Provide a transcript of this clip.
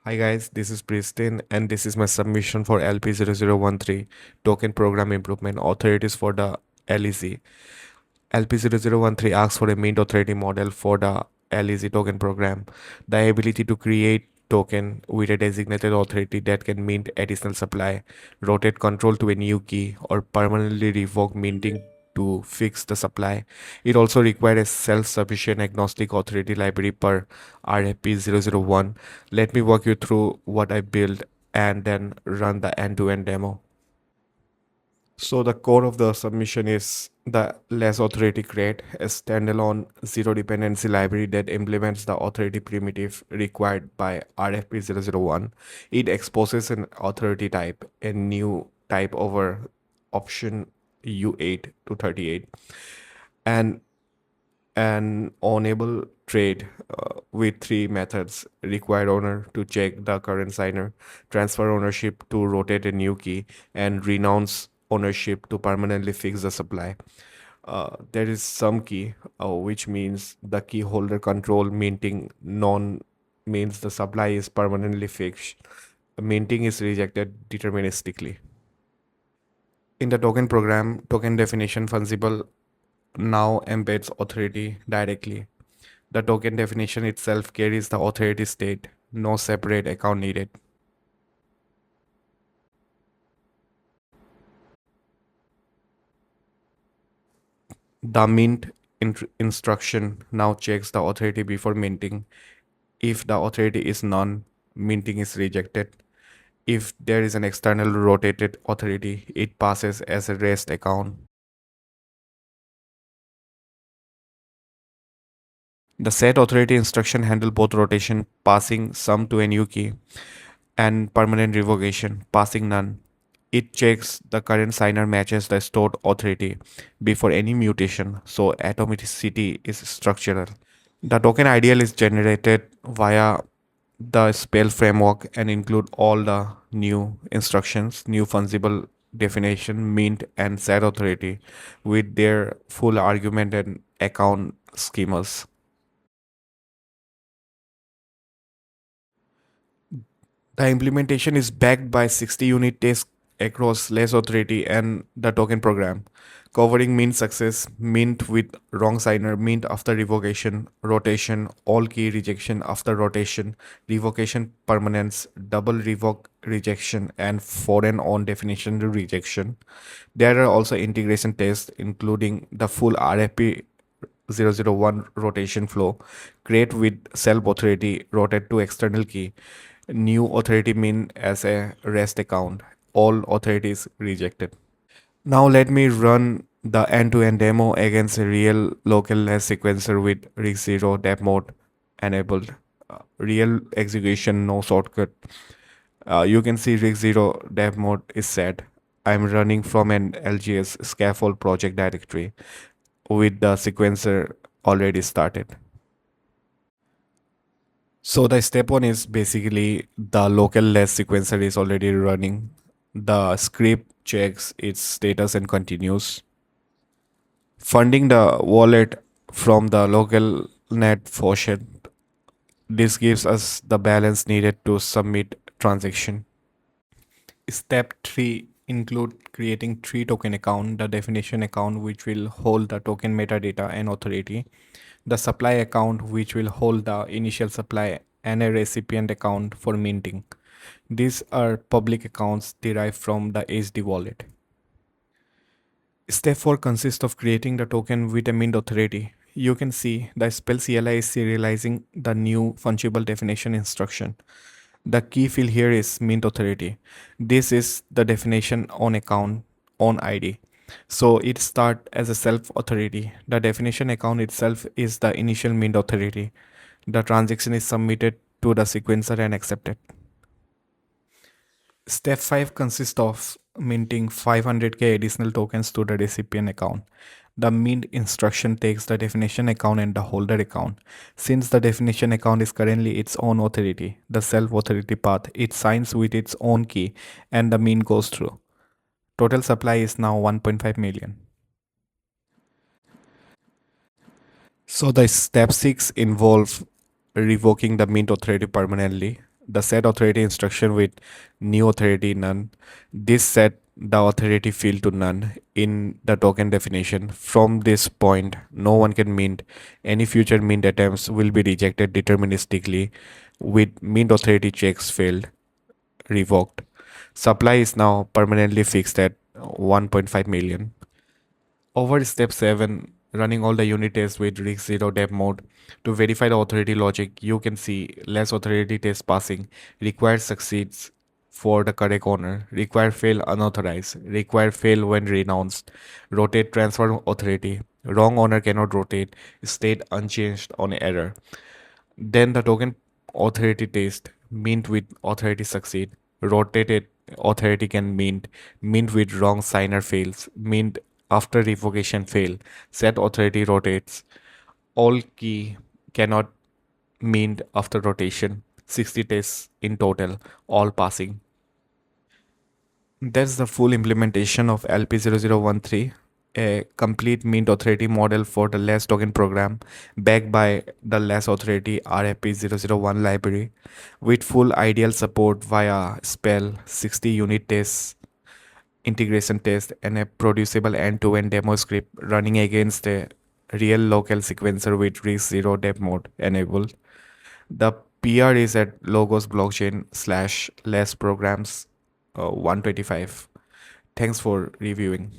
Hi guys, this is Pristin and this is my submission for lp0013 token program improvement authorities for the LEZ. lp0013 asks for a mint authority model for the LEZ token program, the ability to create token with a designated authority that can mint additional supply, rotate control to a new key, or permanently revoke minting to fix the supply. It also requires a self-sufficient agnostic authority library per RFP001. Let me walk you through what I built and then run the end-to-end demo. So the core of the submission is the less authority create a standalone zero dependency library that implements the authority primitive required by RFP001. It exposes an authority type, a new type over option U8 to 38, and an ownable trade with three methods: required owner to check the current signer, transfer ownership to rotate a new key, and renounce ownership to permanently fix the supply. There is some key, which means the key holder control minting, non means the supply is permanently fixed. Minting is rejected deterministically. In the token program, token definition fungible now embeds authority directly. The token definition itself carries the authority state, no separate account needed. The mint instruction now checks the authority before minting. If the authority is none, minting is rejected. If there is an external rotated authority, it passes as a rest account. The set authority instruction handle both rotation, passing some to a new key, and permanent revocation, passing none. It checks the current signer matches the stored authority before any mutation, so atomicity is structural. The token ideal is generated via the spell framework and include all the new instructions, new fungible definition, mint, and set authority with their full argument and account schemas. The implementation is backed by 60 unit tests across less authority and the token program, covering mint success, mint with wrong signer, mint after revocation, rotation, all key rejection after rotation, revocation permanence, double revoke rejection, and foreign on definition rejection. There are also integration tests, including the full RFP 001 rotation flow, create with self authority, rotate to external key, new authority mean as a rest account, all authorities rejected. Now let me run the end-to-end demo against a real local less sequencer with rig0 dev mode enabled. Real execution, no shortcut. You can see rig0 dev mode is set. I'm running from an LGS scaffold project directory with the sequencer already started. So the step one is basically the local less sequencer is already running. The script checks its status and continues. Funding the wallet from the local net faucet. This gives us the balance needed to submit transaction. Step 3 include creating three token account, the definition account which will hold the token metadata and authority, the supply account which will hold the initial supply, and a recipient account for minting. These are public accounts derived from the HD wallet. Step 4 consists of creating the token with a mint authority. You can see the spell CLI is serializing the new fungible definition instruction. The key field here is mint authority. This is the definition on account on ID. So it starts as a self authority. The definition account itself is the initial mint authority. The transaction is submitted to the sequencer and accepted. Step 5 consists of minting 500k additional tokens to the recipient account. The mint instruction takes the definition account and the holder account. Since the definition account is currently its own authority, the self authority path, it signs with its own key and the mint goes through. Total supply is now 1.5 million. So the step 6 involve revoking the mint authority permanently. the set authority instruction with new authority none. This set the authority field to none in the token definition. From this point, no one can mint. Any future mint attempts will be rejected deterministically with mint authority checks failed, revoked. Supply is now permanently fixed at 1.5 million. Over step 7, running all the unit tests with risk 0 dev mode. To verify the authority logic, you can see less authority test passing, required succeeds for the correct owner, require fail unauthorized, require fail when renounced, rotate transfer authority, wrong owner cannot rotate, state unchanged on error. Then the token authority test, mint with authority succeed, rotated authority can mint with wrong signer fails, mint after revocation fail, set authority rotates, all key cannot mint after rotation, 60 tests in total, all passing. That's the full implementation of LP0013, a complete mint authority model for the less token program backed by the less authority RFP001 library with full ideal support via spell, 60 unit tests, integration test, and a producible end-to-end demo script running against a real local sequencer with risk 0 dev mode enabled. The PR is at logos blockchain slash less programs 125. Thanks for reviewing.